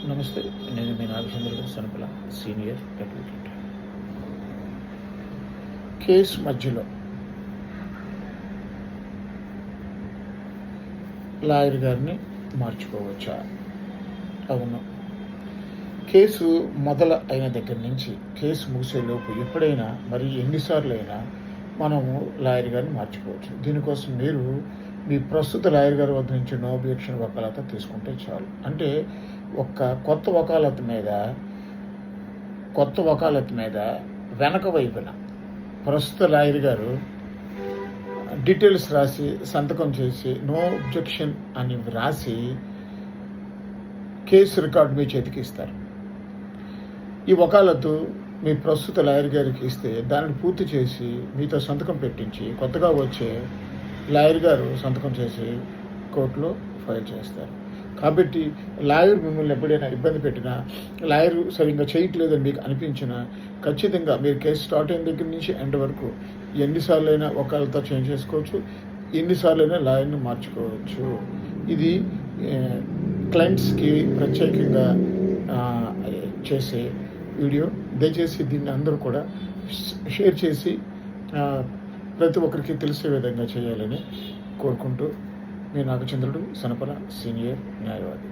నమస్తే. నేను మీ నాగచంద్రుడు Sanapala senior advocate. Case మధ్యలో లాయర్ గారిని మార్చుకోవచ్చా? అవును. కేసు మొదలు అయిన దగ్గర నుంచి కేసు ముగిసేలోపు ఎప్పుడైనా మరి ఎన్నిసార్లు అయినా మనము లాయర్ గారిని మార్చుకోవచ్చు. దీనికోసం మీరు మీ ప్రస్తుత లాయర్ గారి వద్ద నుంచి నో అబ్జెక్షన్ వకాలత తీసుకుంటే చాలు. అంటే కొత్త వకాలత్ మీద వెనక వైపున ప్రస్తుత లాయర్ గారు డీటెయిల్స్ రాసి సంతకం చేసి నో అబ్జెక్షన్ అని రాసి కేసు రికార్డు మీ చేతికి ఇస్తారు. ఈ వకాలతు మీ ప్రస్తుత లాయర్ గారికి ఇస్తే దానిని పూర్తి చేసి మీతో సంతకం పెట్టించి కొత్తగా వచ్చే లాయర్ గారు సంతకం చేసి కోర్టులో ఫైల్ చేస్తారు. కాబట్టి లాయర్ మిమ్మల్ని ఎప్పుడైనా ఇబ్బంది పెట్టినా, లాయర్ సరిగ్గా చేయట్లేదని మీకు అనిపించినా ఖచ్చితంగా మీరు కేసు స్టార్ట్ అయిన దగ్గర నుంచి ఎండ్ వరకు ఎన్నిసార్లు అయినా వకాలతో చేంజ్ చేసుకోవచ్చు, ఎన్నిసార్లు అయినా లాయర్ని మార్చుకోవచ్చు. ఇది క్లయింట్స్కి ప్రత్యేకంగా చేసే వీడియో. దయచేసి దీన్ని అందరూ కూడా షేర్ చేసి ప్రతి ఒక్కరికి తెలిసే విధంగా చేయాలని కోరుకుంటూ మీ నాగచంద్రుడు సనపల సీనియర్ న్యాయవాది.